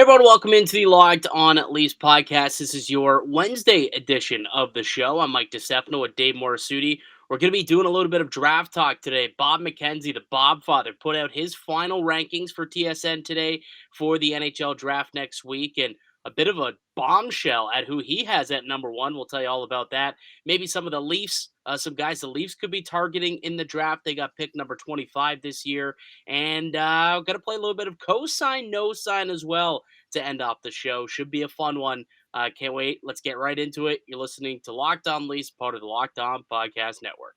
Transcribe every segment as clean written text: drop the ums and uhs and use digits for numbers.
everyone, welcome into the Locked On Leafs podcast. This is your Wednesday edition of the show. I'm Mike DiStefano with Dave Morassutti. We're going to be doing a little bit of draft talk today. Bob McKenzie, the Bobfather, put out his final rankings for TSN today for the NHL Draft next week, and a bit of a bombshell at who he has at number one. We'll tell you all about that. Maybe some of the Leafs, some guys the Leafs could be targeting in the draft. They got picked number 25 this year. And going to play a little bit of cosign, no sign as well to end off the show. Should be a fun one. Can't wait. Let's get right into it. You're listening to Locked On Leafs, part of the Locked On Podcast Network.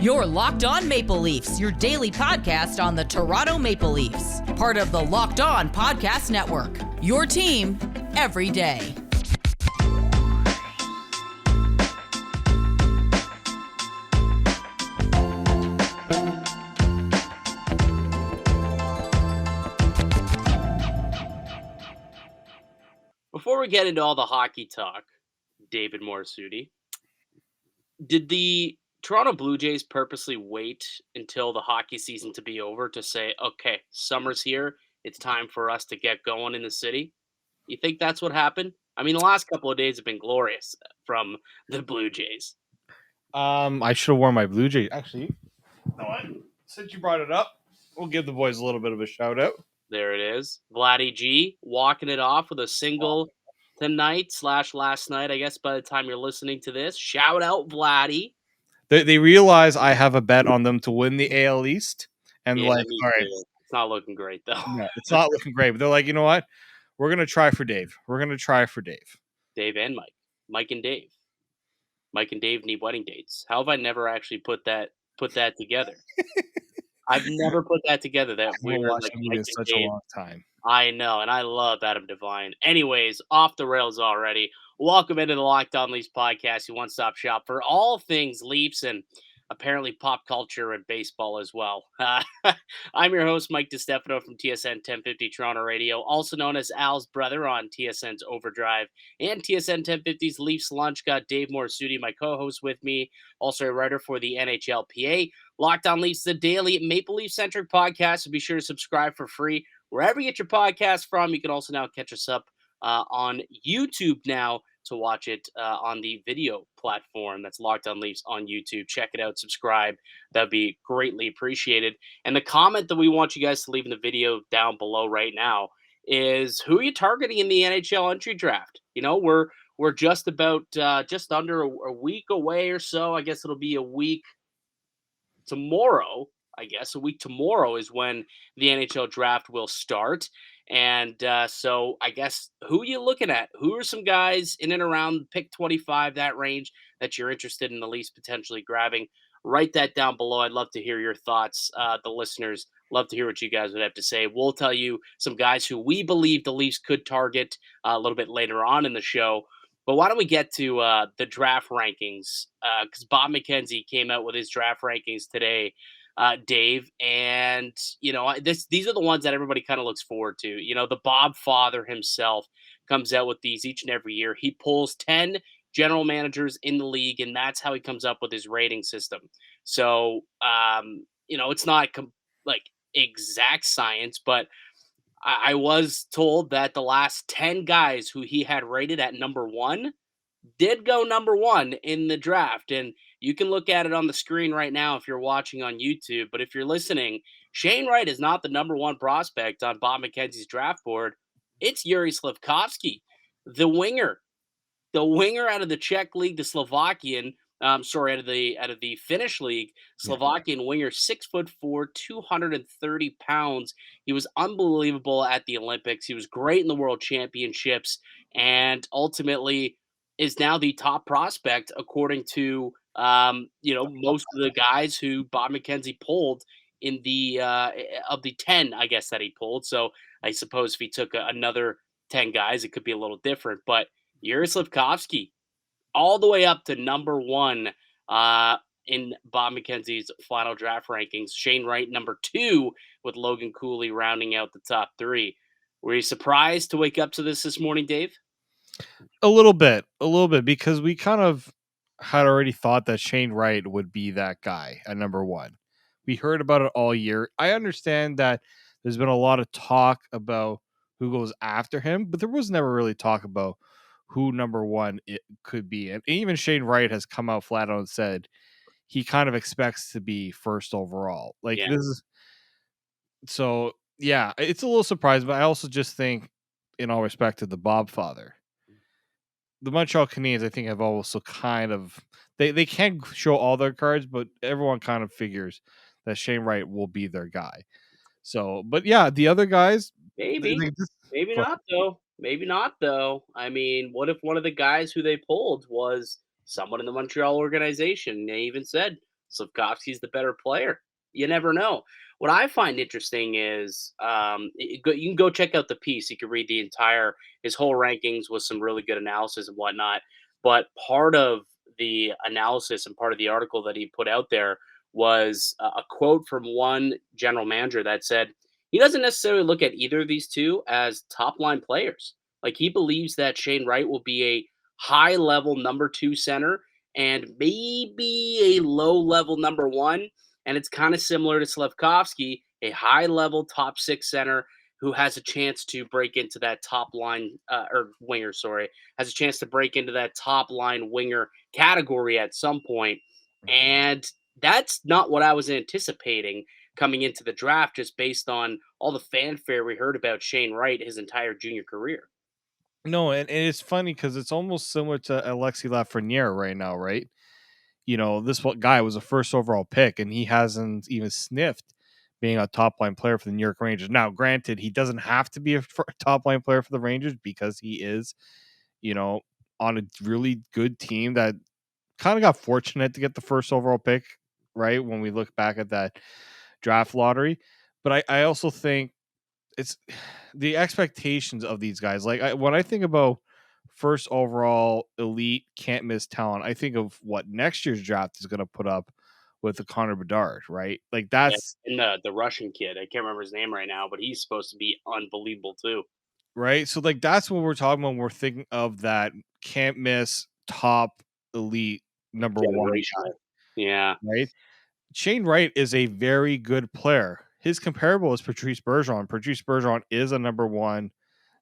You're Locked On Maple Leafs, your daily podcast on the Toronto Maple Leafs, part of the Locked On Podcast Network, your team every day. Before we get into all the hockey talk, David Morassutti, did the Toronto Blue Jays purposely wait until the hockey season to be over to say, okay, summer's here, it's time for us to get going in the city? You think that's what happened? I mean, the last couple of days have been glorious from the Blue Jays. I should have worn my Blue Jays. Actually, you know what? Since you brought it up, we'll give the boys a little bit of a shout out. There it is. Vladdy G walking it off with a single tonight / last night, I guess, by the time you're listening to this. Shout out, Vladdy. They realize I have a bet on them to win the AL East. And Yeah, like, me all right. too. It's not looking great, though. No, it's not looking great. But they're like, you know what? We're going to try for Dave. Dave and Mike. Mike and Dave. Mike and Dave need wedding dates. How have I never actually put that together? I've never put that together. That We've weird, watched like, them Mike in such and a Dave. long time. I know, and I love Adam Devine. Anyways, off the rails already. Welcome into the Locked On Leafs podcast, your one-stop shop for all things Leafs and apparently pop culture and baseball as well. I'm your host, Mike DiStefano from TSN 1050 Toronto Radio, also known as Al's brother on TSN's Overdrive and TSN 1050's Leafs Lunch. Got Dave Morassutti, my co-host, with me, also a writer for the NHLPA. Locked On Leafs, the daily Maple Leaf-centric podcast, so be sure to subscribe for free wherever you get your podcast from. You can also now catch us up on YouTube now to watch it on the video platform. That's Locked On Leafs on YouTube. Check it out. Subscribe. That'd be greatly appreciated. And the comment that we want you guys to leave in the video down below right now is, who are you targeting in the NHL entry draft? You know, we're just about just under a week away or so. I guess it'll be a week tomorrow. A week tomorrow is when the NHL draft will start. And so I guess, who are you looking at? Who are some guys in and around pick 25, that range, that you're interested in the Leafs potentially grabbing? Write that down below. I'd love to hear your thoughts. The listeners love to hear what you guys would have to say. We'll tell you some guys who we believe the Leafs could target a little bit later on in the show. But why don't we get to the draft rankings? Because Bob McKenzie came out with his draft rankings today, Dave, and these are the ones that everybody kind of looks forward to. You know, the Bobfather himself comes out with these each and every year. He pulls 10 general managers in the league, and that's how he comes up with his rating system. So, it's not like exact science, but I was told that the last 10 guys who he had rated at number one did go number one in the draft. And you can look at it on the screen right now if you're watching on YouTube. But if you're listening, Shane Wright is not the number one prospect on Bob McKenzie's draft board. It's Juraj Slafkovsky, the winger out of the Czech league, the Slovakian. Out of the Finnish league, Slovakian winger, 6'4", 230 pounds. He was unbelievable at the Olympics. He was great in the World Championships, and ultimately is now the top prospect according to most of the guys who Bob McKenzie pulled in the of the 10, I guess, that he pulled. So I suppose if he took another 10 guys, it could be a little different. But Juraj Slafkovsky, all the way up to number one in Bob McKenzie's final draft rankings. Shane Wright, number two, with Logan Cooley rounding out the top three. Were you surprised to wake up to this morning, Dave? A little bit, because we kind of had already thought that Shane Wright would be that guy at number one. We heard about it all year. I understand that there's been a lot of talk about who goes after him, but there was never really talk about who number one it could be. And even Shane Wright has come out flat out and said he kind of expects to be first overall. Like Yeah. this is so yeah, it's a little surprising, but I also just think, in all respect to the Bobfather, the Montreal Canadiens, I think, have also kind of they can't show all their cards, but everyone kind of figures that Shane Wright will be their guy. So, but yeah, the other guys, Maybe. Maybe not though. Maybe not though. I mean, what if one of the guys who they pulled was someone in the Montreal organization? They even said Slafkovsky's the better player. You never know. What I find interesting is you can go check out the piece. You can read the entire his whole rankings with some really good analysis and whatnot. But part of the analysis and part of the article that he put out there was a quote from one general manager that said he doesn't necessarily look at either of these two as top line players. Like he believes that Shane Wright will be a high level number two center and maybe a low level number one. And it's kind of similar to Slafkovsky, a high level top six center who has a chance to break into that top line or winger, sorry, has a chance to break into that top line winger category at some point. And that's not what I was anticipating coming into the draft just based on all the fanfare we heard about Shane Wright his entire junior career. No, and it's funny because it's almost similar to Alexis Lafreniere right now, right? You know, this what guy was a first overall pick, and he hasn't even sniffed being a top line player for the New York Rangers. Now, granted, he doesn't have to be a top line player for the Rangers because he is, you know, on a really good team that kind of got fortunate to get the first overall pick, right? When we look back at that draft lottery. But I also think it's the expectations of these guys. Like when I think about first overall elite can't miss talent, I think of what next year's draft is going to put up with the Connor Bedard, right? Like Yeah, that's and the Russian kid, I can't remember his name right now, but he's supposed to be unbelievable too. right. So like that's what we're talking about when we're thinking of that can't miss top elite number one guy, Generational. Yeah. right? Shane Wright is a very good player. His comparable is Patrice Bergeron. Patrice Bergeron is a number one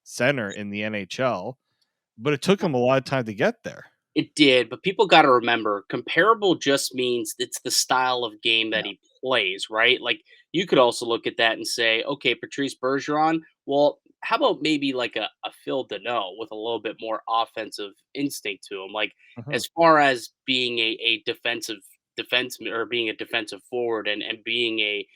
center in the NHL, but it took him a lot of time to get there. It did, but people got to remember comparable just means it's the style of game that Yeah. he plays, right? Like you could also look at that and say, okay, Patrice Bergeron, well, how about maybe like a Phil Deneau with a little bit more offensive instinct to him? Like Mhm. as far as being a defensive defenseman or being a defensive forward and being a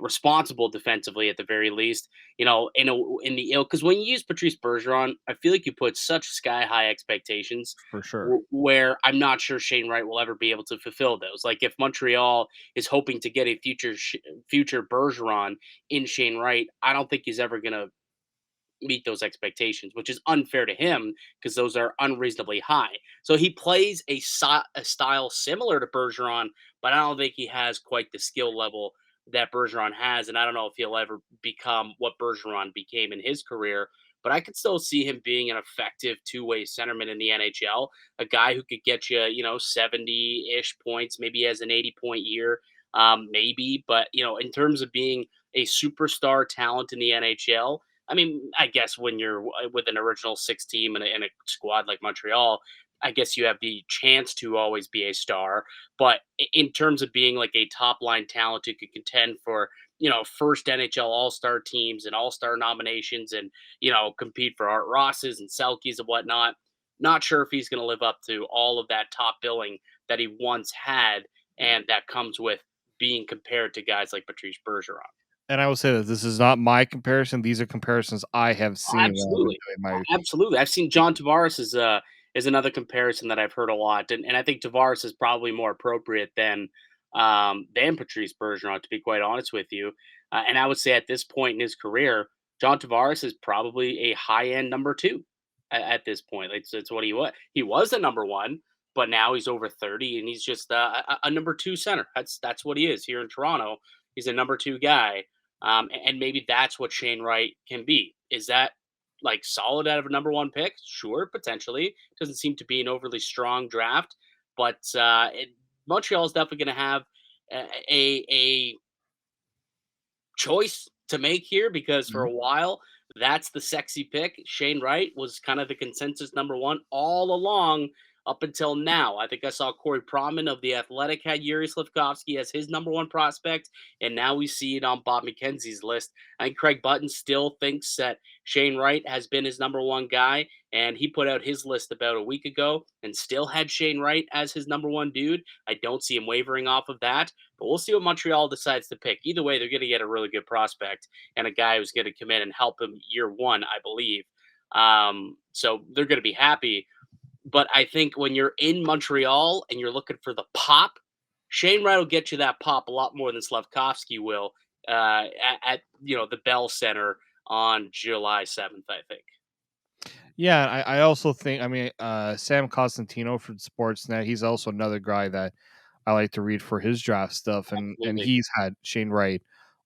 responsible defensively at the very least, you know, in the ill because when you use Patrice Bergeron, I feel like you put such sky high expectations For sure. where I'm not sure Shane Wright will ever be able to fulfill those. Like if Montreal is hoping to get a future Bergeron in Shane Wright, I don't think he's ever going to meet those expectations, which is unfair to him because those are unreasonably high. So he plays a style similar to Bergeron, but I don't think he has quite the skill level that Bergeron has, and I don't know if he'll ever become what Bergeron became in his career. But I could still see him being an effective two-way centerman in the NHL, a guy who could get you, 70-ish points, maybe he has an 80-point year, maybe. But in terms of being a superstar talent in the NHL, I mean, I guess when you're with an original six team in a squad like Montreal, I guess you have the chance to always be a star. But in terms of being like a top line talent who could contend for, first NHL All Star teams and All Star nominations and, compete for Art Rosses and Selkies and whatnot, not sure if he's going to live up to all of that top billing that he once had. And that comes with being compared to guys like Patrice Bergeron. And I will say that this is not my comparison. These are comparisons I have seen when I've been Absolutely. doing my Absolutely. I've seen John Tavares is another comparison that I've heard a lot, and I think Tavares is probably more appropriate than Patrice Bergeron, to be quite honest with you. And I would say at this point in his career, John Tavares is probably a high end number two at this point. It's what he was. He was a number one, but now he's over 30, and he's just a number two center. That's what he is here in Toronto. He's a number two guy. And maybe that's what Shane Wright can be. Is that like solid out of a number one pick? Sure, potentially. Doesn't seem to be an overly strong draft, but Montreal is definitely going to have a choice to make here because for Mhm. a while That's the sexy pick. Shane Wright was kind of the consensus number one all along up until now. I think I saw Corey Proman of The Athletic had Yuri Slafkovsky as his number one prospect, and now we see it on Bob McKenzie's list. I think Craig Button still thinks that Shane Wright has been his number one guy, and he put out his list about a week ago and still had Shane Wright as his number one dude. I don't see him wavering off of that, but we'll see what Montreal decides to pick. Either way, they're going to get a really good prospect and a guy who's going to come in and help him year one, I believe. So they're going to be happy. But I think when you're in Montreal and you're looking for the pop, Shane Wright will get you that pop a lot more than Slafkovsky will at the Bell Center on July 7th, I think. Yeah, I also think, Sam Costantino from Sportsnet, he's also another guy that I like to read for his draft stuff, and Absolutely. he's had Shane Wright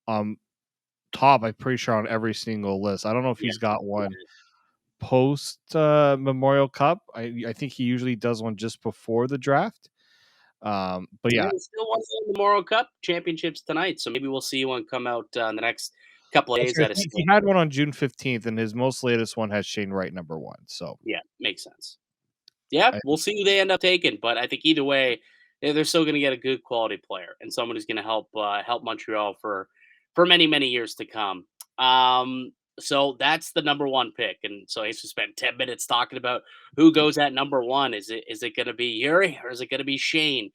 top, I'm pretty sure, on every single list. I don't know if he's got one post Memorial Cup. I think he usually does one just before the draft. But yeah, he still wants the Memorial Cup championships tonight, so maybe we'll see one come out in the next couple of days. he had one on June 15th, and his most latest one has Shane Wright number one. So yeah, makes sense. Yeah, we'll see who they end up taking, but I think either way, they're still going to get a good quality player and someone who's going to help Montreal for many years to come. So that's the number one pick, and so he's spent 10 minutes talking about who goes at number one. Is it going to be Yuri or is it going to be Shane?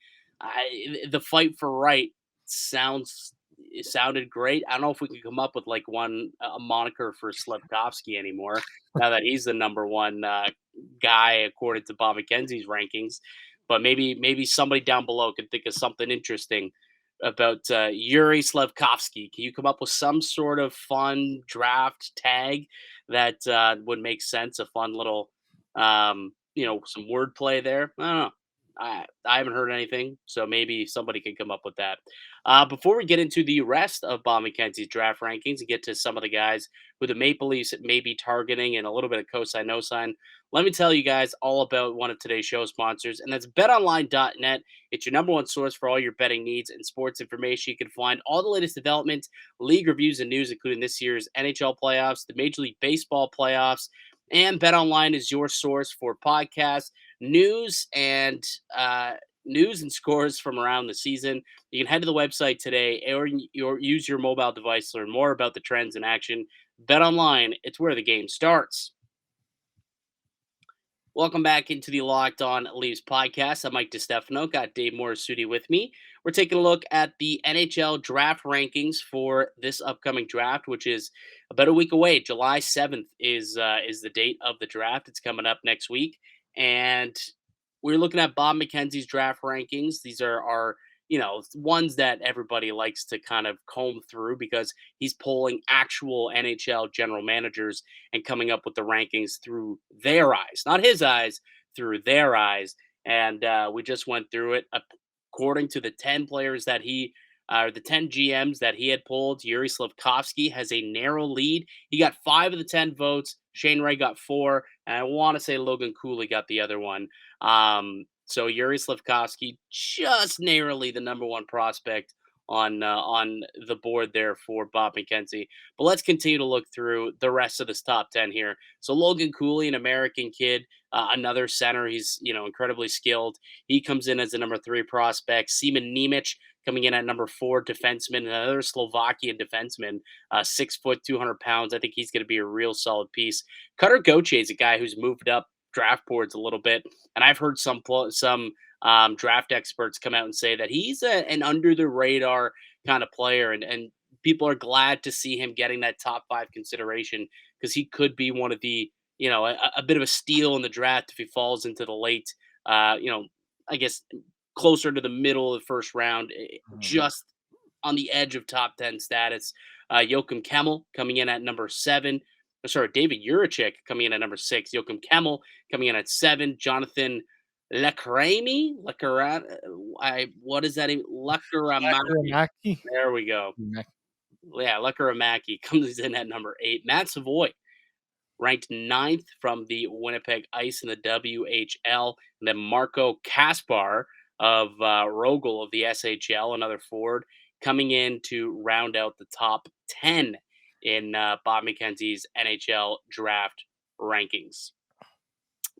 The fight for Wright sounded great. I don't know if we can come up with like a moniker for Slafkovsky anymore now that he's the number one guy according to Bob McKenzie's rankings. But maybe somebody down below could think of something interesting about Yuri Slafkovsky. Can you come up with some sort of fun draft tag that would make sense? A fun little, some wordplay there. I don't know. I haven't heard anything, so maybe somebody can come up with that. Before we get into the rest of Bob McKenzie's draft rankings and get to some of the guys who the Maple Leafs may be targeting and a little bit of cosine no sign, let me tell you guys all about one of today's show sponsors, and that's BetOnline.net. It's your number one source for all your betting needs and sports information. You can find all the latest developments, league reviews, and news, including this year's NHL playoffs, the Major League Baseball playoffs, and BetOnline is your source for podcasts, news, and scores from around the season. You can head to the website today or use your mobile device to learn more about the trends in action. BetOnline, it's where the game starts. Welcome back into the Locked On Leafs podcast. I'm Mike DiStefano, got Dave Morassutti with me. We're taking a look at the NHL Draft Rankings for this upcoming draft, which is about a week away. July 7th is the date of the draft. It's coming up next week. And we're looking at Bob McKenzie's draft rankings. These are our ones that everybody likes to kind of comb through because he's polling actual NHL general managers and coming up with the rankings through their eyes, not his eyes, through their eyes. And we just went through it according to the 10 players that the 10 GMs that he had pulled. Yuri Slafkovsky has a narrow lead. He got 5 of the 10 votes. Shane Wright got 4, and I want to say Logan Cooley got the other one. So Yuri Slafkovsky just narrowly the number one prospect on the board there for Bob McKenzie. But let's continue to look through the rest of this top 10 here. So Logan Cooley, an American kid, another center. He's incredibly skilled. He comes in as the number 3 prospect. Seaman Nemec coming in at number 4 defenseman, another Slovakian defenseman, 6 foot, 200 pounds. I think he's going to be a real solid piece. Cutter Gauthier is a guy who's moved up draft boards a little bit, and I've heard some draft experts come out and say that he's an under the radar kind of player, and people are glad to see him getting that top 5 consideration because he could be one of the a bit of a steal in the draft if he falls into the late I guess closer to the middle of the first round, just on the edge of top 10 status. Joachim Kemmel coming in at number 7. David Juraj coming in at number 6. Joachim Kemmel coming in at 7. Jonathan Lekarami? What is that? Lekaramaki. There we go. Yeah, Lekaramaki comes in at number 8. Matt Savoy, ranked 9th from the Winnipeg Ice in the WHL. And then Marco Kaspar of Rogel of the SHL, another forward, coming in to round out the top 10 in Bob McKenzie's NHL Draft Rankings.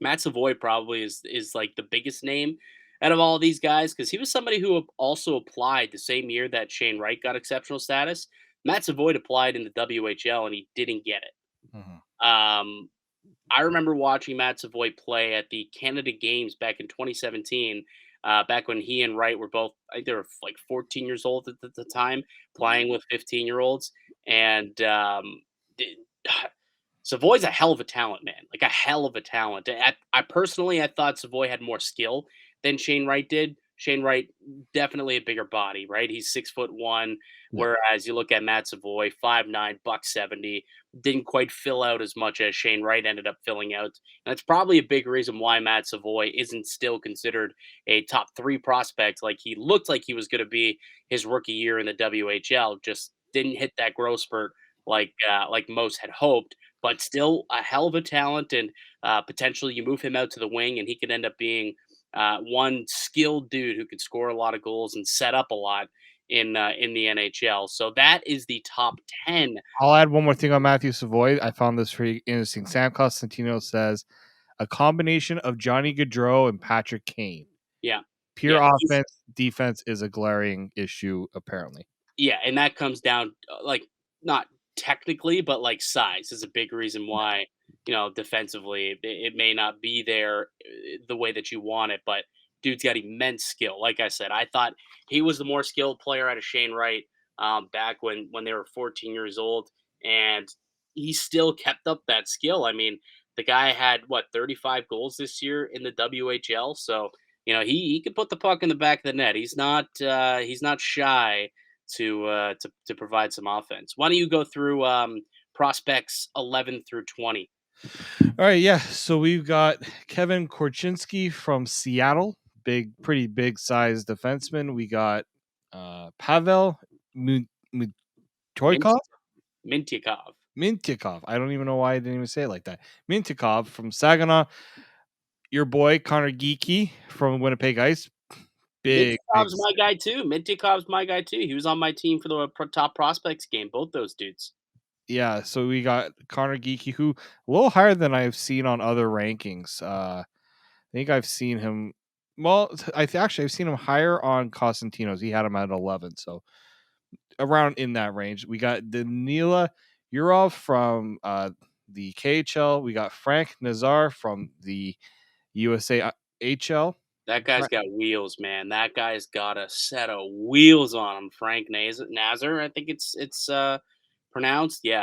Matt Savoy probably is like the biggest name out of all of these guys because he was somebody who also applied the same year that Shane Wright got exceptional status. Matt Savoy applied in the WHL and he didn't get it. Mhm. I remember watching Matt Savoy play at the Canada Games back in 2017, back when he and Wright were both, I think they were like 14 years old at the time, playing with 15-year-olds. And th- Savoy's a hell of a talent, man. Like a hell of a talent. I personally, I thought Savoy had more skill than Shane Wright did. Shane Wright, definitely a bigger body, right? He's 6'1", Yeah. whereas you look at Matt Savoy, 5'9", buck 70, didn't quite fill out as much as Shane Wright ended up filling out. And that's probably a big reason why Matt Savoy isn't still considered a top 3 prospect like he looked like he was going to be his rookie year in the WHL. Just didn't hit that growth spurt like most had hoped, but still a hell of a talent. And potentially you move him out to the wing and he could end up being one skilled dude who could score a lot of goals and set up a lot in the NHL. So that is the top 10. I'll add one more thing on Matthew Savoy. I found this pretty interesting. Sam Costantino says a combination of Johnny Gaudreau and Patrick Kane. Yeah. Pure Yeah, offense, defense is a glaring issue, apparently. Yeah, and that comes down like not technically, but like size is a big reason why defensively it may not be there the way that you want it. But dude's got immense skill. Like I said, I thought he was the more skilled player out of Shane Wright back when they were 14 years old, and he still kept up that skill. I mean, the guy had 35 goals this year in the WHL, so he could put the puck in the back of the net. He's not shy to provide some offense. Why don't you go through prospects 11 through 20? All right, yeah. So we've got Kevin Korchinski from Seattle, pretty big sized defenseman. We got Pavel Mintyukov. Mintyukov. I don't even know why I didn't even say it like that. Mintyukov from Saginaw. Your boy Connor Geeky from Winnipeg Ice. Mintyukov's my guy too. Mintyukov's my guy too. He was on my team for the top prospects game. Both those dudes. Yeah, so we got Connor Geeky, who a little higher than I've seen on other rankings. I think I've seen him. Well, I've seen him higher on Costantino's. He had him at 11, so around in that range. We got Danila Yurov from the KHL. We got Frank Nazar from the USA HL. That guy's got wheels, man. That guy's got a set of wheels on him. Frank Nazar, I think it's pronounced. Yeah,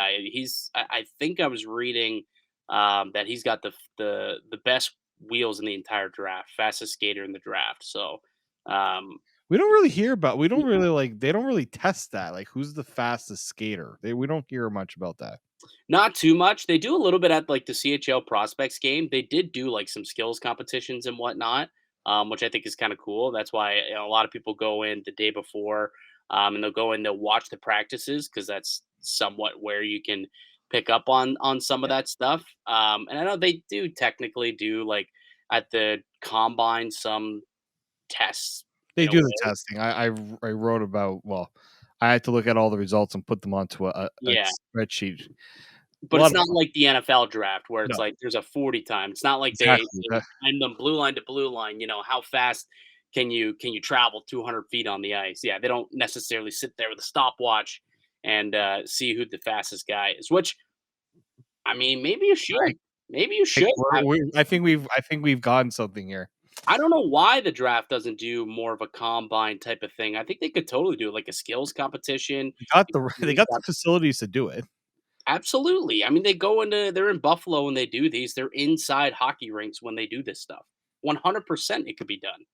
I think I was reading that he's got the best wheels in the entire draft, fastest skater in the draft. So we don't really hear about. We don't really they don't really test that. Like, who's the fastest skater? We don't hear much about that. Not too much. They do a little bit at like the CHL prospects game. They did do like some skills competitions and whatnot, which I think is kind of cool. That's why a lot of people go in the day before, and they'll go in, they'll watch the practices because that's somewhat where you can pick up on some of that stuff. And I know they do technically do like at the combine some tests. They do the testing. I wrote about. Well, I had to look at all the results and put them onto a spreadsheet. But it's not like the NFL draft where it's No. like there's a 40 time. It's not like Exactly. they time them blue line to blue line. How fast can you travel 200 feet on the ice? Yeah, they don't necessarily sit there with a stopwatch and see who the fastest guy is. Which, I mean, maybe you should. Right. Maybe you should. I think we've gotten something here. I don't know why the draft doesn't do more of a combine type of thing. I think they could totally do like a skills competition. They got the facilities to do it. Absolutely. I mean, they're in Buffalo when they do these. They're inside hockey rinks when they do this stuff. 100% it could be done.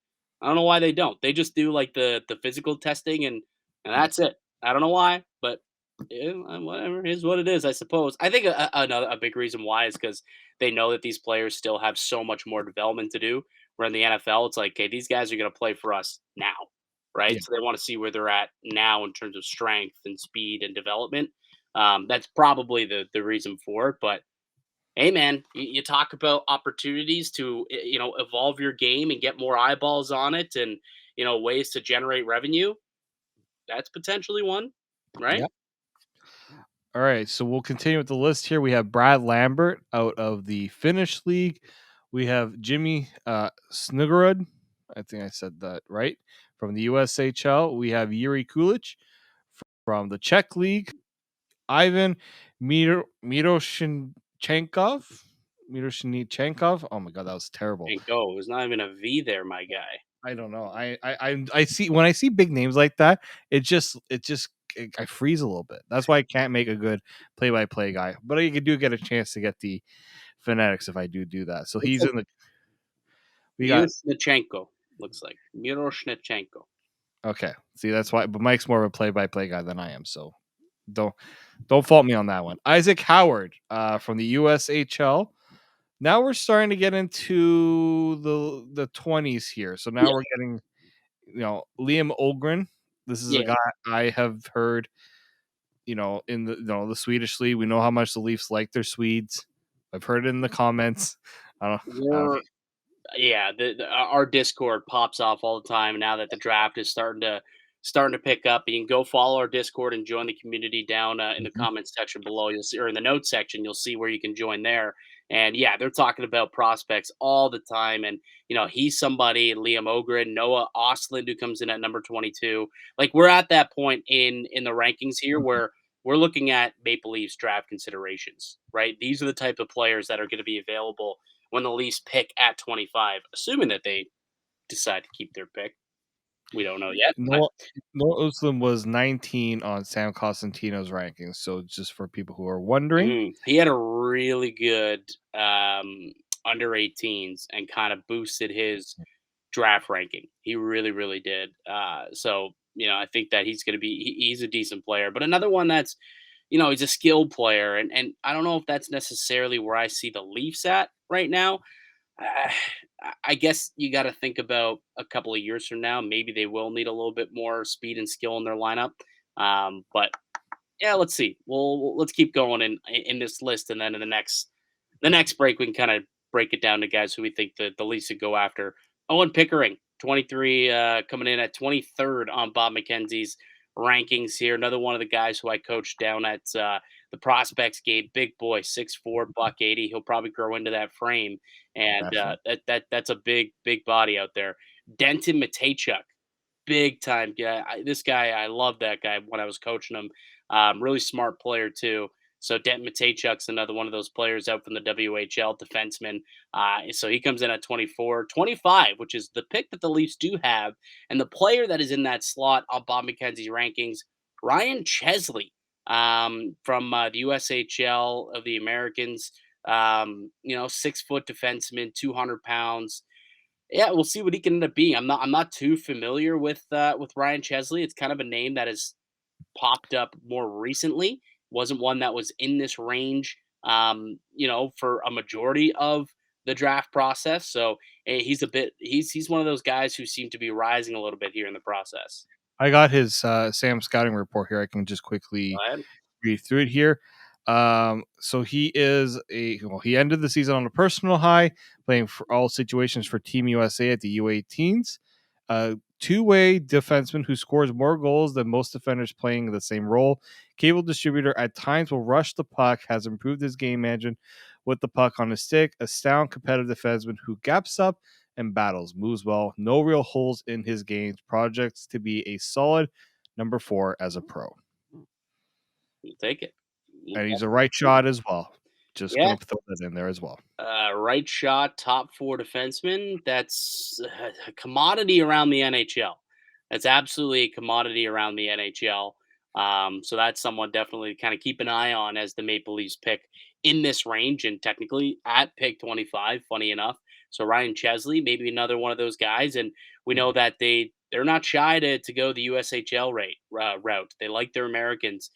I don't know why they don't. They just do like the physical testing and that's it. I don't know why, but whatever, it is what it is, I suppose. I think a big reason why is because they know that these players still have so much more development to do. Where in the NFL, it's like, okay, these guys are going to play for us now, right? Yeah. So they want to see where they're at now in terms of strength and speed and development. That's probably the reason for it. But hey, man, you talk about opportunities to evolve your game and get more eyeballs on it, and ways to generate revenue. That's potentially one, right? Yeah. All right, so we'll continue with the list here. We have Brad Lambert out of the Finnish league. We have Jimmy Snuggerud. I think I said that right. From the USHL, we have Yuri Kulich from the Czech league. Ivan Miroshenkov. Miroshenkov. Oh my god, that was terrible. And go. There's not even a V there, my guy. I don't know. I see when I see big names like that, I freeze a little bit. That's why I can't make a good play-by-play guy. But I do get a chance to get the phonetics if I do that. So he's in the. We got Miroshnechenko, looks like. Miroshnechenko. okay. See, that's why. But Mike's more of a play-by-play guy than I am. So don't fault me on that one. Isaac Howard, from the USHL. Now we're starting to get into the 20s here. So now we're getting, Liam Olgren. This is a guy I have heard, in the Swedish league. We know how much the Leafs like their Swedes. I've heard it in the comments. I don't Our Discord pops off all the time now that the draft is starting to pick up. You can go follow our Discord and join the community down in the comments section below. You'll see, or in the notes section, you'll see where you can join there. And they're talking about prospects all the time. And he's somebody, Liam Ogren, Noah Ostlund, who comes in at number 22. Like, we're at that point in the rankings here where we're looking at Maple Leafs draft considerations, right? These are the type of players that are going to be available when the Leafs pick at 25, assuming that they decide to keep their pick. We don't know yet. Noah Ostlund was 19 on Sam Costantino's rankings. So just for people who are wondering, He had a really good under 18s and kind of boosted his draft ranking. He really, really did. So I think that he's going to be he's a decent player. But another one that's he's a skilled player, and I don't know if that's necessarily where I see the Leafs at right now. I guess you got to think about a couple of years from now. Maybe they will need a little bit more speed and skill in their lineup. But let's see. Let's keep going in this list, and then in the next break we can kind of break it down to guys who we think the Leafs should go after. Owen Pickering, 23, coming in at 23rd on Bob McKenzie's rankings here. Another one of the guys who I coached down at the prospects gate. Big boy, 6'4", $180. He'll probably grow into that frame, and that's a big body out there. Denton Matejchuk, big time guy. This guy, I love that guy when I was coaching him. Really smart player too. So Denton Matejchuk's another one of those players out from the WHL, defenseman. So he comes in at 24, 25, which is the pick that the Leafs do have. And the player that is in that slot on Bob McKenzie's rankings, Ryan Chesley, from the USHL of the Americans. 6-foot defenseman, 200 pounds. Yeah, we'll see what he can end up being. I'm not too familiar with Ryan Chesley. It's kind of a name that has popped up more recently. Wasn't one that was in this range, for a majority of the draft process. So he's one of those guys who seem to be rising a little bit here in the process. I got his Sam scouting report here. I can just quickly read through it here. So he he ended the season on a personal high, playing for all situations for Team USA at the U18s. Two-way defenseman who scores more goals than most defenders playing the same role. Cable distributor at times will rush the puck, has improved his game management with the puck on his stick. A sound competitive defenseman who gaps up and battles, moves well, no real holes in his games. Projects to be a solid number 4 as a pro. We'll take it. And he's a right shot as well. Just going to throw that in there as well. Right shot, top 4 defenseman. That's a commodity around the NHL. That's absolutely a commodity around the NHL. So that's someone definitely kind of keep an eye on as the Maple Leafs pick in this range, and technically at pick 25, funny enough. So Ryan Chesley, maybe another one of those guys. And we know that they're not shy to go the USHL route. They like their Americans.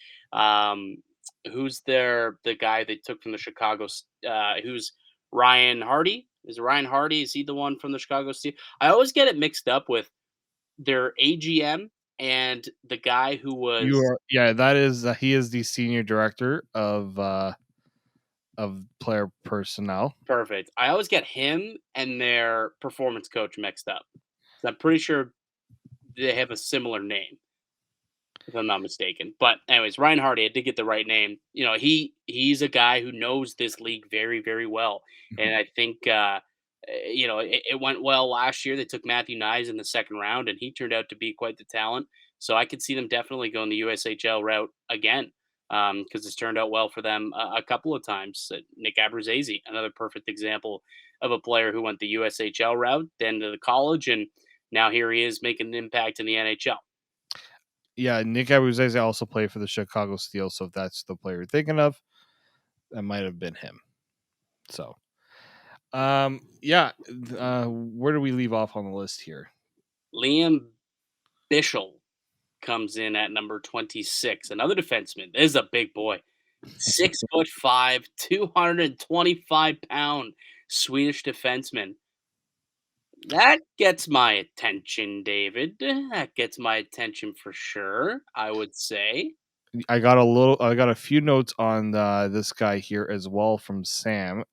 Who's the guy they took from the Chicago? Who's Ryan Hardy? Is it Ryan Hardy? Is he the one from the Chicago Steel? I always get it mixed up with their AGM and the guy who was. That is he is the senior director of player personnel. Perfect. I always get him and their performance coach mixed up. So I'm pretty sure they have a similar name. if I'm not mistaken. But anyways, Ryan Hardy, I did get the right name. You know, he's a guy who knows this league very, very well. And I think you know, it went well last year. They took Matthew Nyes in the second round, and he turned out to be quite the talent. So I could see them definitely going the USHL route again, because it's turned out well for them a couple of times. Nick Abruzzese, another perfect example of a player who went the USHL route, then to the college, and now here he is making an impact in the NHL. Yeah, Nick Abruzzese also played for the Chicago Steel, so if that's the player you're thinking of, that might have been him. So, where do we leave off on the list here? Liam Bichsel comes in at number 26. Another defenseman. This is a big boy. 6'5", 225-pound Swedish defenseman. That gets my attention, David. That gets my attention for sure, I would say. I got a few notes on this guy here as well from Sam.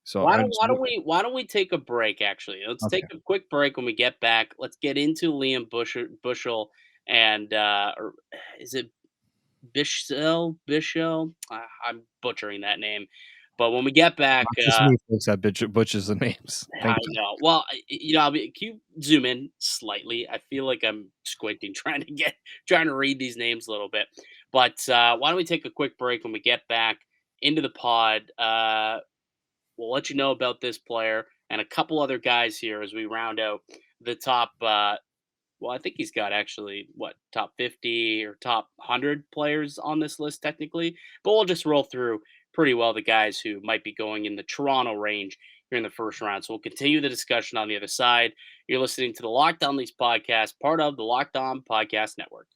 So Why I don't just why don't we why don't we take a break? Actually, let's okay. take a quick break. When we get back, let's get into Liam Bushel and or is it Bichsel? I'm butchering that name, but when we get back, Not just me folks that butchers the names. I Thank you. know. Well, you know, can you zoom in slightly? I feel like I'm squinting trying to read these names a little bit. But why don't we take a quick break? When we get back into the pod, we'll let you know about this player and a couple other guys here as we round out the top. Well, I think he's got actually top 50 or top 100 players on this list technically, but we'll just roll through pretty well the guys who might be going in the Toronto range here in the first round. So we'll continue the discussion on the other side. You're listening to the Locked On Leafs podcast, part of the Locked On Podcast Network.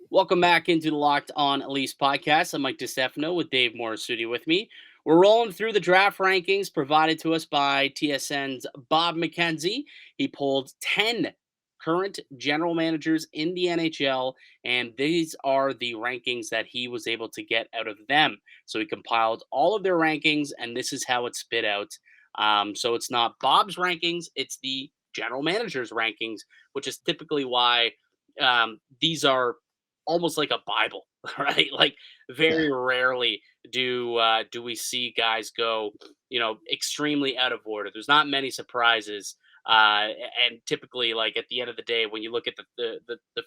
Welcome back into the Locked On Leafs podcast. I'm Mike DiStefano with Dave Morassutti with me. We're rolling through the draft rankings provided to us by TSN's Bob McKenzie. He pulled 10 current general managers in the NHL, and these are the rankings that he was able to get out of them. So he compiled all of their rankings, and this is how it spit out. So it's not Bob's rankings, it's the general manager's rankings, which is typically why these are almost like a Bible, right? Like very rarely do we see guys go, you know, extremely out of order. There's not many surprises. And typically, like at the end of the day, when you look at the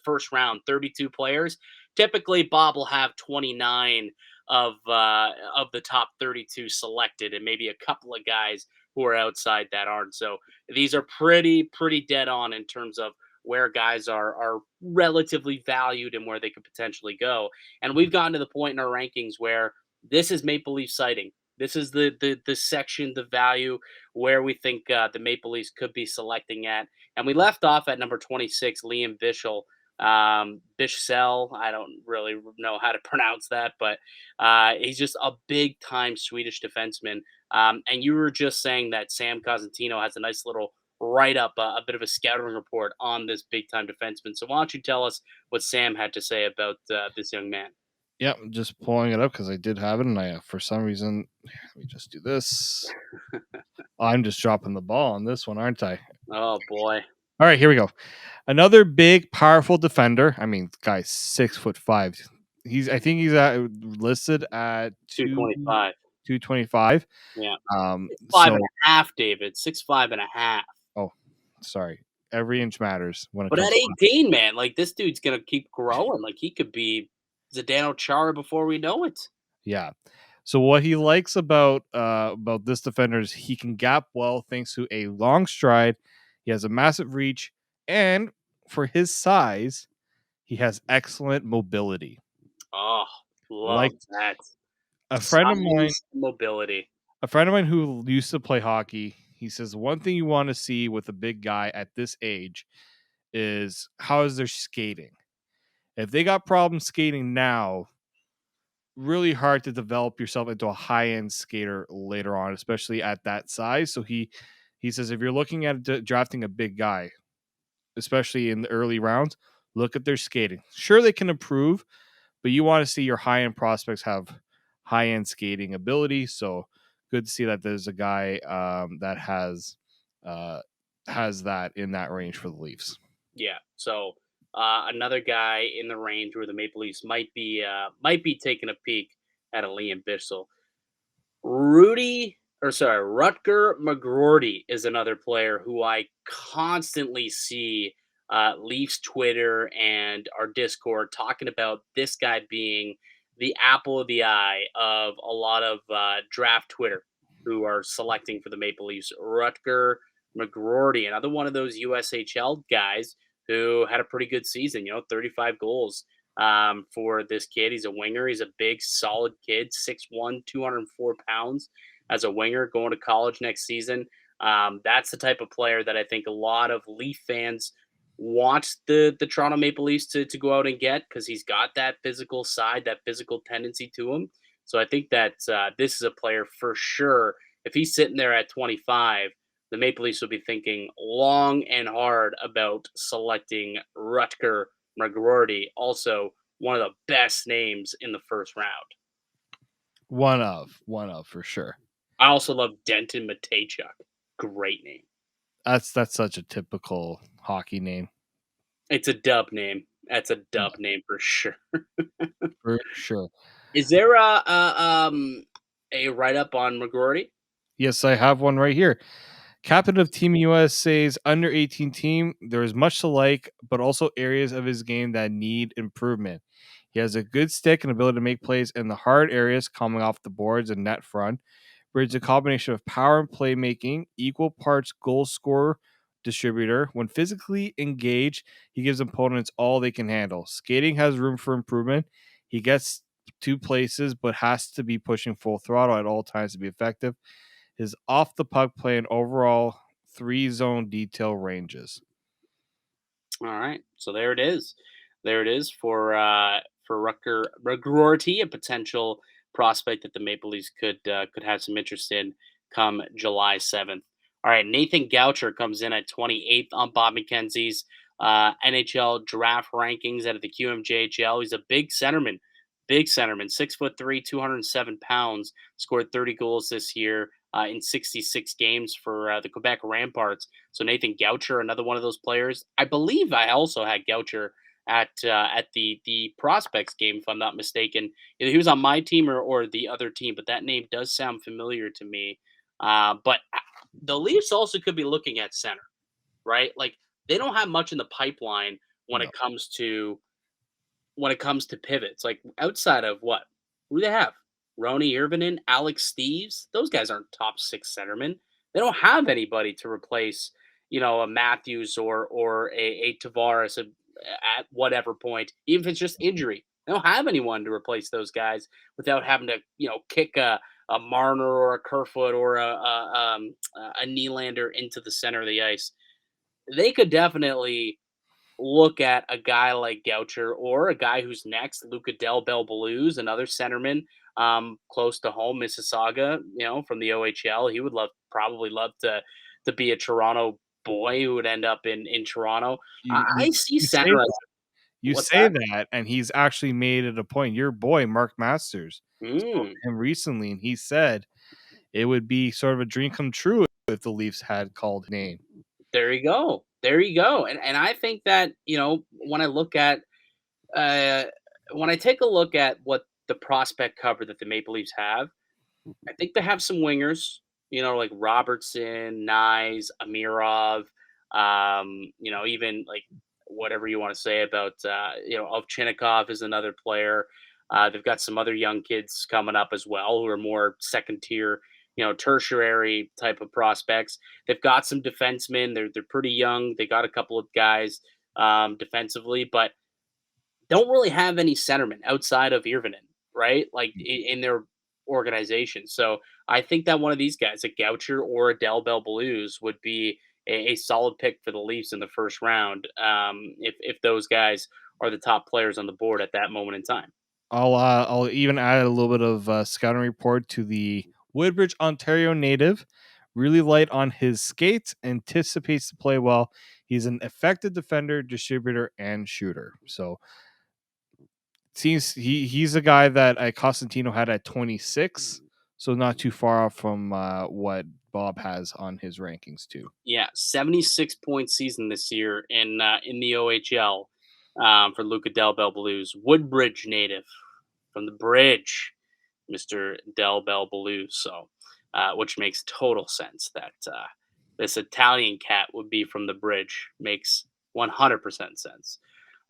first round, 32 players, typically Bob will have 29 of the top 32 selected, and maybe a couple of guys who are outside that aren't. So these are pretty dead on in terms of where guys are relatively valued and where they could potentially go. And we've gotten to the point in our rankings where this is Maple Leaf sighting. This is the section, the value where we think the Maple Leafs could be selecting at. And we left off at number 26, Liam Bichsel. Bichsel, I don't really know how to pronounce that, but he's just a big time Swedish defenseman. And you were just saying that Sam Cosentino has a nice little write up, a bit of a scouting report on this big time defenseman. So why don't you tell us what Sam had to say about this young man? Yeah, I'm just pulling it up because I did have it, and I for some reason let me just do this. I'm just dropping the ball on this one, aren't I? Oh boy! All right, here we go. Another big, powerful defender. I mean, guy's 6'5". I think he's listed at 225. 225. Yeah. Um, 5.5, David. 6'5.5. Oh, sorry. Every inch matters when it But comes at 18, man, like this dude's gonna keep growing. Like he could be Zdeno Chara before we know it. Yeah. So what he likes about this defender is he can gap well thanks to a long stride. He has a massive reach, and for his size, he has excellent mobility. Oh, love that. A friend of mine, mobility. a friend of mine who used to play hockey, he says one thing you want to see with a big guy at this age is how is their skating. If they got problems skating now, really hard to develop yourself into a high-end skater later on, especially at that size. So he says if you're looking at drafting a big guy, especially in the early rounds, look at their skating. Sure, they can improve, but you want to see your high-end prospects have high-end skating ability. So good to see that there's a guy that has that in that range for the Leafs. Yeah. So another guy in the range where the Maple Leafs might be taking a peek at a Liam Bissell. Rutger McGroarty is another player who I constantly see Leafs Twitter and our Discord talking about this guy being the apple of the eye of a lot of draft Twitter who are selecting for the Maple Leafs. Rutger McGroarty, another one of those USHL guys who had a pretty good season, 35 goals for this kid. He's a winger. He's a big, solid kid, 6'1", 204 pounds as a winger going to college next season. That's the type of player that I think a lot of Leaf fans want the Toronto Maple Leafs to go out and get because he's got that physical side, that physical tendency to him. So I think that this is a player for sure. If he's sitting there at 25, the Maple Leafs will be thinking long and hard about selecting Rutger McGroarty, also one of the best names in the first round. One of for sure. I also love Denton Matejchuk. Great name. That's such a typical hockey name. It's a dub name. That's a dub name for sure. For sure. Is there a write up on McGroarty? Yes, I have one right here. Captain of Team USA's under 18 team, there is much to like, but also areas of his game that need improvement. He has a good stick and ability to make plays in the hard areas coming off the boards and net front, where it's a combination of power and playmaking, equal parts goal scorer, distributor. When physically engaged, he gives opponents all they can handle. Skating has room for improvement. He gets to places, but has to be pushing full throttle at all times to be effective. His off the puck play and overall 3-zone detail ranges. All right, so there it is. There it is for Rutger McGroarty, a potential prospect that the Maple Leafs could have some interest in come July 7th. All right, Nathan Goucher comes in at 28th on Bob McKenzie's NHL Draft Rankings out of the QMJHL. He's a big centerman, 6'3", 207 pounds. Scored 30 goals this year in 66 games for the Quebec Ramparts. So Nathan Goucher, another one of those players. I believe I also had Goucher at the prospects game, if I'm not mistaken. Either he was on my team or the other team, but that name does sound familiar to me. But the Leafs also could be looking at center, right? Like they don't have much in the pipeline when No. it comes to pivots. Like outside of what? Who do they have? Roni Irvinen, Alex Steves. Those guys aren't top 6 centermen. They don't have anybody to replace, a Matthews or a Tavares at whatever point, even if it's just injury. They don't have anyone to replace those guys without having to, kick a Marner or a Kerfoot or a Nylander into the center of the ice. They could definitely look at a guy like Goucher or a guy who's next, Luca Del Bel Blues, another centerman close to home, Mississauga, from the OHL. He would probably love to be a Toronto boy who would end up in Toronto. I see center as you what's say that? that, and he's actually made it a point. Your boy, Mark Masters, spoke Mm, to him recently, and he said it would be sort of a dream come true if the Leafs had called name. there you go. There you go. And I think that, when I look at when I take a look at what the prospect cover that the Maple Leafs have, I think they have some wingers, like Robertson, Nyes, Amirov, even like whatever you want to say about, Ovchinnikov is another player. They've got some other young kids coming up as well who are more second tier, tertiary type of prospects. They've got some defensemen. They're pretty young. They got a couple of guys defensively, but don't really have any centermen outside of Irvinen, right? Like in their organization. So I think that one of these guys, a Goucher or a Del Bel Blues, would be a solid pick for the Leafs in the first round. If those guys are the top players on the board at that moment in time. I'll even add a little bit of scouting report to the Woodbridge, Ontario native. Really light on his skates, anticipates to play well. He's an effective defender, distributor, and shooter. So seems he's a guy that Costantino had at 26. So not too far off from what Bob has on his rankings too. Yeah, 76-point season this year in the OHL for Luca Del Bel Blues. Woodbridge native from the Bridge, Mr. Del Bel Blues. So, which makes total sense that this Italian cat would be from the Bridge. Makes 100% sense.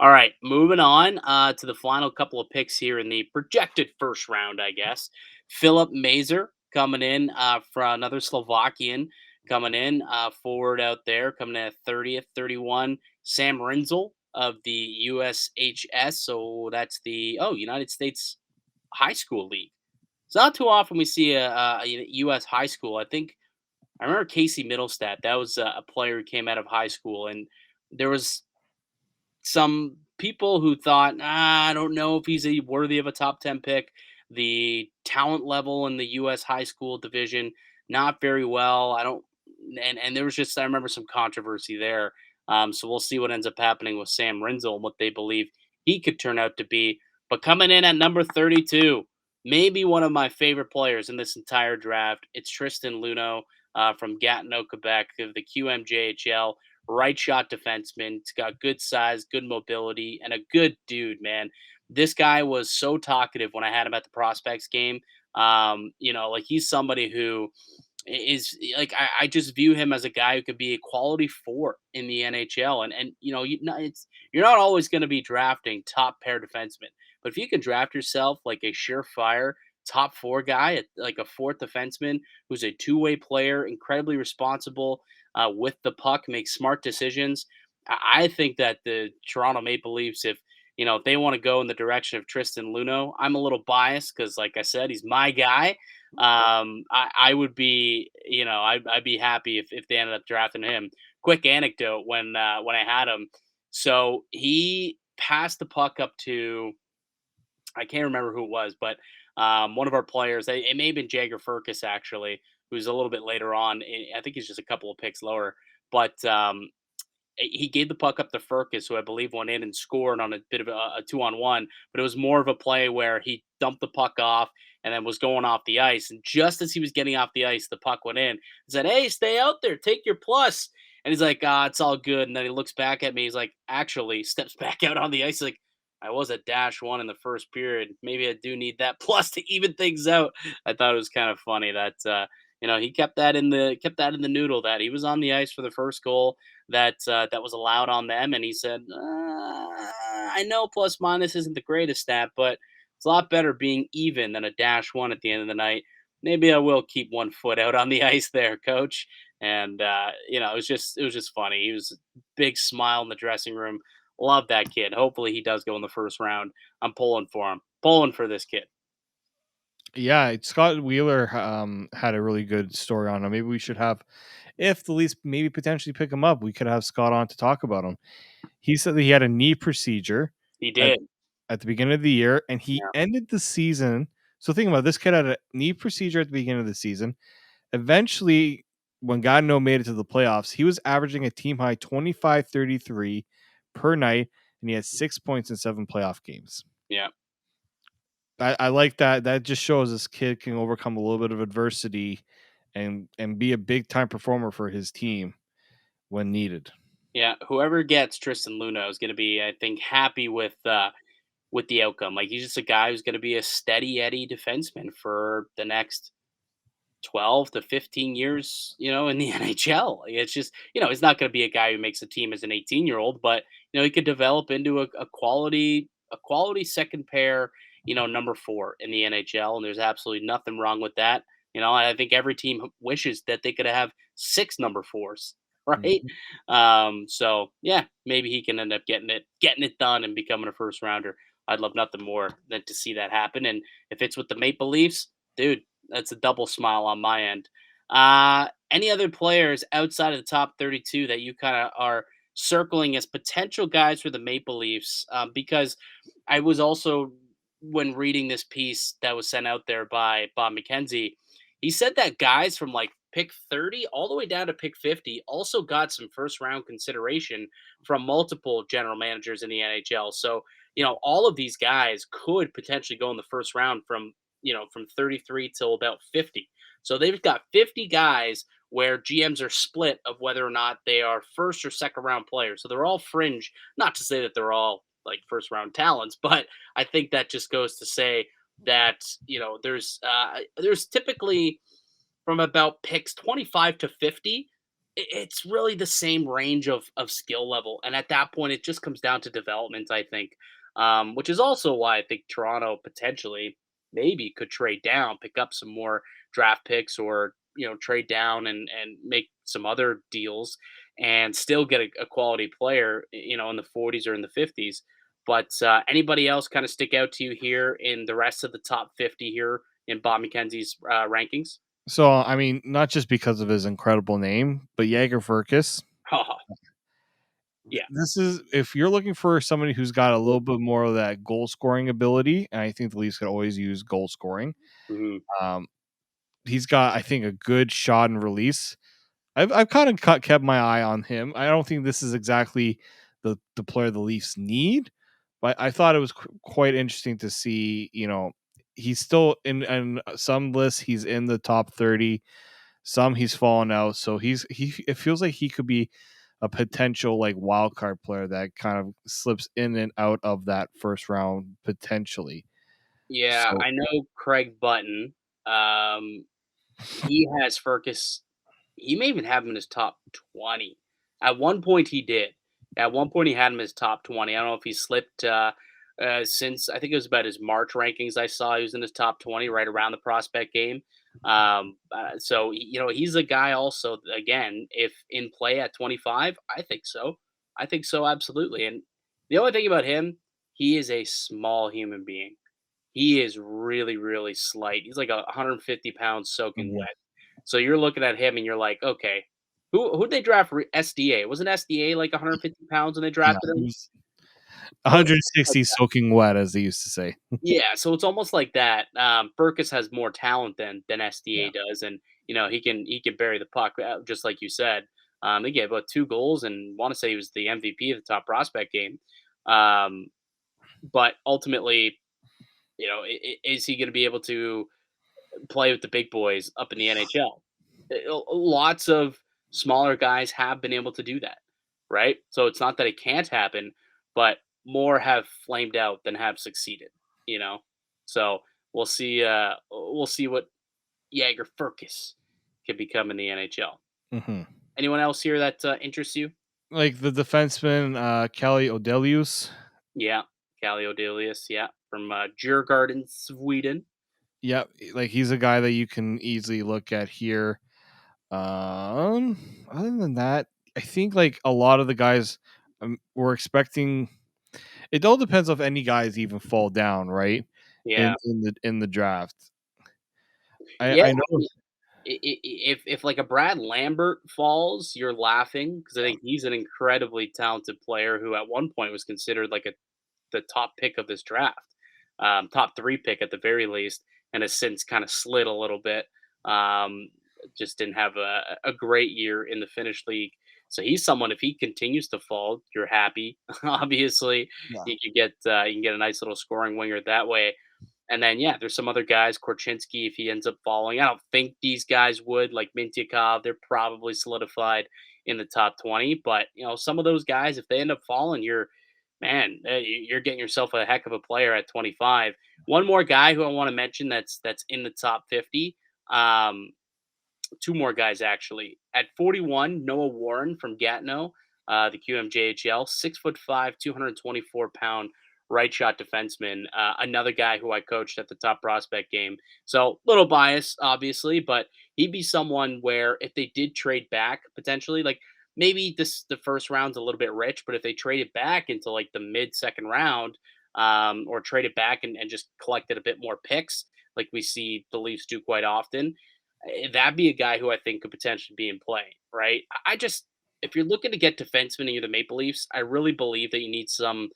All right, moving on to the final couple of picks here in the projected first round, I guess. Philip Mazur coming in for another Slovakian coming in forward out there, coming in at 30th, 31. Sam Rinzel of the USHS, so that's the United States High School League. It's not too often we see a U.S. high school. I remember Casey Middlestat. That was a player who came out of high school, and there was some people who thought, I don't know if he's worthy of a top 10 pick. The talent level in the U.S. high school division, not very well. I don't, and there was just, I remember some controversy there. So we'll see what ends up happening with Sam Rinzel and what they believe he could turn out to be. But coming in at number 32, maybe one of my favorite players in this entire draft, it's Tristan Luneau from Gatineau, Quebec, of the QMJHL. Right shot defenseman. He's got good size, good mobility, and a good dude, man. This guy was so talkative when I had him at the prospects game. Like he's somebody who is like I just view him as a guy who could be a quality four in the NHL, and you're not always going to be drafting top pair defensemen, but if you can draft yourself like a surefire top four guy, like a fourth defenseman who's a two-way player, incredibly responsible with the puck, makes smart decisions. I think that the Toronto Maple Leafs, if if they want to go in the direction of Tristan Luneau, I'm a little biased because, like I said, he's my guy. I would be, I'd be happy if they ended up drafting him. Quick anecdote when I had him, so he passed the puck up to, I can't remember who it was, but one of our players, it may have been Jagger Furcus actually, who's a little bit later on. I think he's just a couple of picks lower, but he gave the puck up to Furcus, who I believe went in and scored on a bit of a 2-on-1, but it was more of a play where he dumped the puck off and then was going off the ice. And just as he was getting off the ice, the puck went in. He said, "Hey, stay out there, take your plus." And he's like, it's all good. And then he looks back at me. He's like, actually steps back out on the ice. He's like, I was at -1 in the first period. Maybe I do need that plus to even things out. I thought it was kind of funny that he kept that in the noodle, that he was on the ice for the first goal that was allowed on them, and he said, I know plus minus isn't the greatest stat, but it's a lot better being even than a -1 at the end of the night. Maybe I will keep one foot out on the ice there, coach. And it was just funny. He was a big smile in the dressing room. Love that kid. Hopefully he does go in the first round. I'm pulling for him. Pulling for this kid. Yeah, Scott Wheeler had a really good story on him. Maybe we should have, if the Leafs maybe potentially pick him up, we could have Scott on to talk about him. He said that he had a knee procedure He at, did. at the beginning of the year, and he Yeah. ended the season. So think about it, this kid had a knee procedure at the beginning of the season. Eventually, when Gatineau made it to the playoffs, he was averaging a team high 25-33 per night, and he had 6 points in 7 playoff games. Yeah. I like that. That just shows this kid can overcome a little bit of adversity and be a big time performer for his team when needed. Yeah. Whoever gets Tristan Luneau is going to be, I think, happy with the outcome. Like he's just a guy who's going to be a steady Eddie defenseman for the next 12 to 15 years, in the NHL. Like, it's just, he's not going to be a guy who makes a team as an 18-year-old, but he could develop into a quality second pair, number 4 in the NHL, and there's absolutely nothing wrong with that. I think every team wishes that they could have 6 number 4s, right? So yeah, maybe he can end up getting it done and becoming a first rounder. I'd love nothing more than to see that happen. And if it's with the Maple Leafs, dude, that's a double smile on my end. Any other players outside of the top 32 that you kind of are circling as potential guys for the Maple Leafs? Because I was also, when reading this piece that was sent out there by Bob McKenzie, he said that guys from like pick 30 all the way down to pick 50 also got some first round consideration from multiple general managers in the NHL. So, all of these guys could potentially go in the first round from from 33 till about 50. So they've got 50 guys where GMs are split of whether or not they are first or second round players. So they're all fringe. Not to say that they're all like first round talents, but I think that just goes to say that there's typically from about picks 25 to 50, it's really the same range of skill level. And at that point, it just comes down to development, I think, which is also why I think Toronto potentially maybe could trade down, pick up some more draft picks or, trade down and make some other deals and still get a quality player, in the 40s or in the 50s. But anybody else kind of stick out to you here in the rest of the top 50 here in Bob McKenzie's rankings? So I mean, not just because of his incredible name, but Jaeger Furkus. Oh, yeah. This is if you're looking for somebody who's got a little bit more of that goal scoring ability, and I think the Leafs could always use goal scoring. Mhm. Um, he's got, I think, a good shot and release. I've kind of kept my eye on him. I don't think this is exactly the player the Leafs need, but I thought it was quite interesting to see. He's still in some lists. He's in the top 30. Some he's fallen out. So it feels like he could be a potential like wild card player that kind of slips in and out of that first round potentially. Yeah, So I know Craig Button. Um, he has Furcus. He may even have him in his top 20. At one point, he did. At one point, he had him as top 20. I don't know if he slipped since I think it was about his March rankings. I saw he was in his top 20 right around the prospect game. So, he's a guy also, again, if in play at 25, I think so. I think so, absolutely. And the only thing about him, he is a small human being. He is really, really slight. He's like 150 pounds soaking mhm. wet. So you're looking at him and you're like, okay, who'd they draft for SDA? Wasn't SDA like 150 pounds when they Yeah, drafted he him? was So it's like 160 soaking wet, as they used to say. yeah, so it's almost like that. Burkus has more talent than Yeah. SDA does, and he can bury the puck, just like you said. He gave about 2 goals, and want to say he was the MVP of the top prospect game. Um, but ultimately, is he going to be able to play with the big boys up in the NHL? Lots of smaller guys have been able to do that, right? So it's not that it can't happen, but more have flamed out than have succeeded, you know? So we'll see what Jaeger Furkus can become in the NHL. Mhm. Anyone else here that interests you? Like the defenseman, Kelly Odelius. Yeah, Calle Odelius, yeah, from Djurgården, Sweden. Yeah, like he's a guy that you can easily look at here. Other than that, I think like a lot of the guys we're expecting. It all depends if any guys even fall down, right? Yeah, In the draft. I yeah. I know. If like a Brad Lambert falls, you're laughing because I think he's an incredibly talented player who at one point was considered like the top pick of this draft, top 3 pick at the very least, and has since kind of slid a little bit. Um, just didn't have a great year in the Finnish league. So he's someone. If he continues to fall, you're happy. Obviously, Yeah. you can get a nice little scoring winger that way. And then, yeah, there's some other guys, Korchinski, if he ends up falling. I don't think these guys would, like Mintyukov. They're probably solidified in the top 20. But, some of those guys, if they end up falling, you're getting yourself a heck of a player at 25. One more guy who I want to mention that's in the top 50. Um, 2 more guys actually. At 41, Noah Warren from Gatineau, the QMJHL, 6'5", 224-pound right shot defenseman. Another guy who I coached at the top prospect game. So little bias, obviously, but he'd be someone where if they did trade back potentially, like maybe the first round's a little bit rich, but if they traded back into like the mid second round, or traded back and just collected a bit more picks, like we see the Leafs do quite often, that'd be a guy who I think could potentially be in play, right? I just if you're looking to get defensemen in the Maple Leafs, I really believe that you need some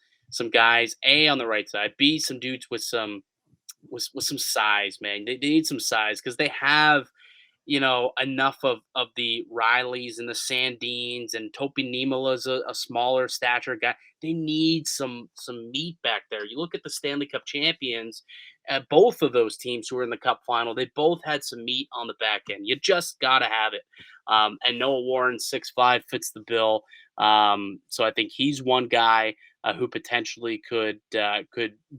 guys A on the right side, B some dudes with some size, man. They need some size because they have enough of the Rileys and the Sandines and Topi Nimola's a smaller stature guy. They need some meat back there. You look at the Stanley Cup champions, both of those teams who were in the Cup final, they both had some meat on the back end. You just got to have it. And Noah Warren, 6'5", fits the bill. So I think he's one guy who potentially could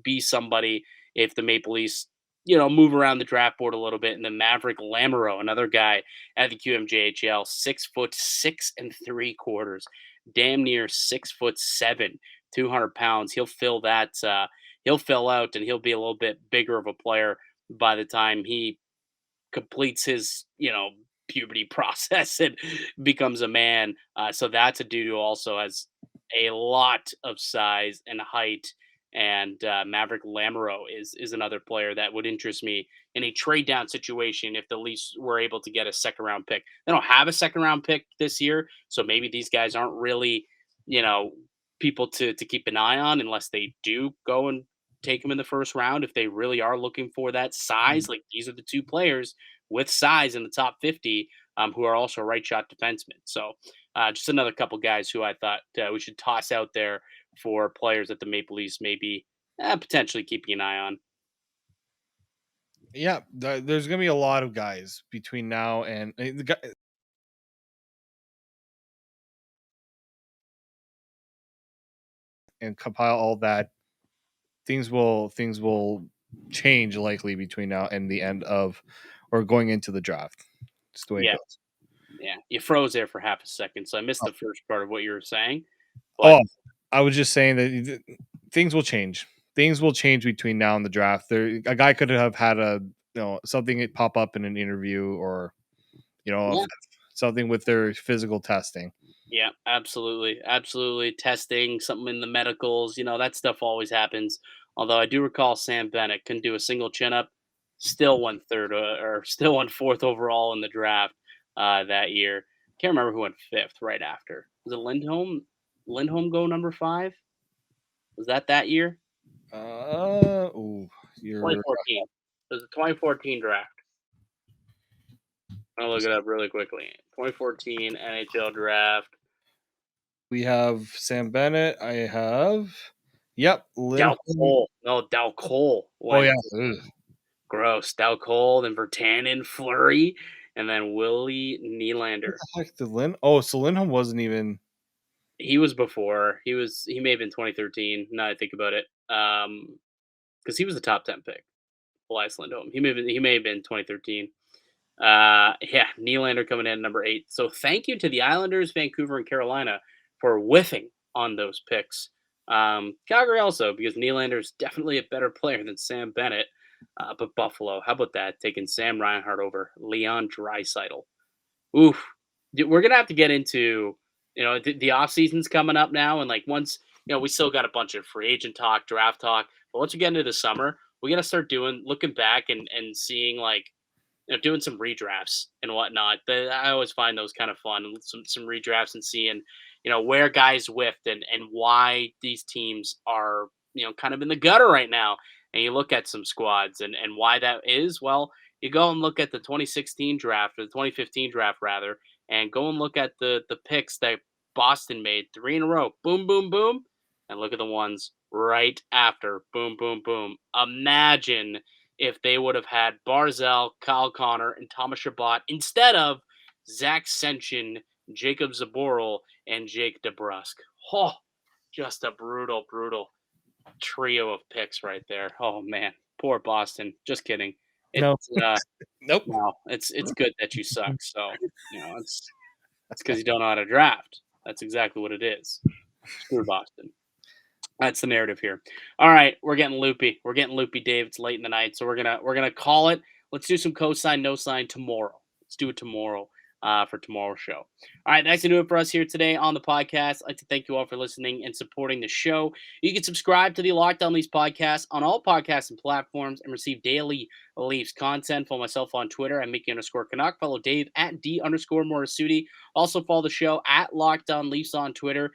be somebody if the Maple Leafs, move around the draft board a little bit. And then Maverick Lamoureux, another guy at the QMJHL, 6'6¾", damn near 6'7", 200 pounds. He'll fill that. He'll fill out, and he'll be a little bit bigger of a player by the time he completes his, puberty process and becomes a man. So that's a dude who also has a lot of size and height. And Maverick Lamoureux is another player that would interest me in a trade down situation if the Leafs were able to get a second round pick. They don't have a second round pick this year, so maybe these guys aren't really, people to keep an eye on unless they do go and take them in the first round. If they really are looking for that size, like these are the two players with size in the top 50 who are also right shot defensemen. So just another couple guys who I thought we should toss out there for players that the Maple Leafs may be potentially keeping an eye on. Yeah, there's going to be a lot of guys between now and the guy. And compile all that, things will change likely between now and the end of or going into the draft. Just the way it goes. Yeah, you froze there for half a second, so I missed the first part of what you were saying. But I was just saying that things will change. Things will change between now and the draft. A guy could have had something pop up in an interview or something with their physical testing. Yeah, absolutely. Absolutely. Testing, something in the medicals, that stuff always happens. Although I do recall Sam Bennett couldn't do a single chin up, still won third or still won fourth overall in the draft that year. Can't remember who went fifth right after. Was it Lindholm? Lindholm go number 5? Was that year? You're 2014. It was the 2014 draft. I'll look it up really quickly. 2014 NHL draft. We have Sam Bennett. I have, Dal Cole. No, Dal Cole. Oh yeah, gross. Dal Cole, then Virtanen, Fleury, and then Willie Nylander. What the heck, Oh, so Lindholm wasn't even. He was before. He may have been 2013. Now I think about it, because he was the top 10 pick. Elias Lindholm. He may have been 2013. Nylander coming in at number 8. So thank you to the Islanders, Vancouver, and Carolina for whiffing on those picks. Calgary also, because Nylander is definitely a better player than Sam Bennett. But Buffalo, how about that? Taking Sam Reinhart over Leon Draisaitl. Oof. We're going to have to get into, the off season's coming up now. And like once, we still got a bunch of free agent talk, draft talk. But once we get into the summer, we got to start looking back and seeing like, doing some redrafts and whatnot. I always find those kind of fun. Some redrafts and seeing, where guys whiffed and why these teams are, kind of in the gutter right now. And you look at some squads and why that is. Well, you go and look at the 2016 draft or the 2015 draft rather, and go and look at the picks that Boston made 3 in a row. Boom, boom, boom. And look at the ones right after. Boom, boom, boom. Imagine if they would have had Barzal, Kyle Connor, and Thomas Chabot instead of Zach Sension, Jacob Zaboral, and Jake DeBrusk. Oh, just a brutal, brutal trio of picks right there. Oh, man. Poor Boston. Just kidding. Nope. No, it's good that you suck. So, it's because you don't know how to draft. That's exactly what it is. Screw Boston. That's the narrative here. All right, we're getting loopy. Dave. It's late in the night, so we're gonna call it. Let's do some cosine, no sign tomorrow. Let's do it tomorrow for tomorrow's show. All right, that's gonna do it for us here today on the podcast. I'd like to thank you all for listening and supporting the show. You can subscribe to the Locked On Leafs podcast on all podcasts and platforms and receive daily Leafs content. Follow myself on Twitter at Mickey_Canuck. Follow Dave at D_Morassutti. Also follow the show at Locked On Leafs on Twitter.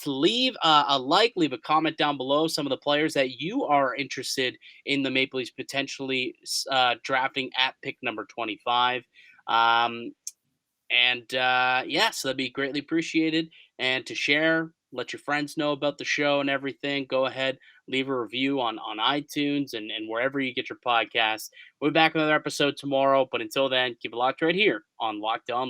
Leave a like, leave a comment down below. Some of the players that you are interested in the Maple Leafs potentially drafting at pick number 25. So that'd be greatly appreciated. And to share Let your friends know about the show and everything. Go ahead, leave a review on iTunes and wherever you get your podcasts. We'll be back with another episode tomorrow. But until then, keep it locked right here on Locked On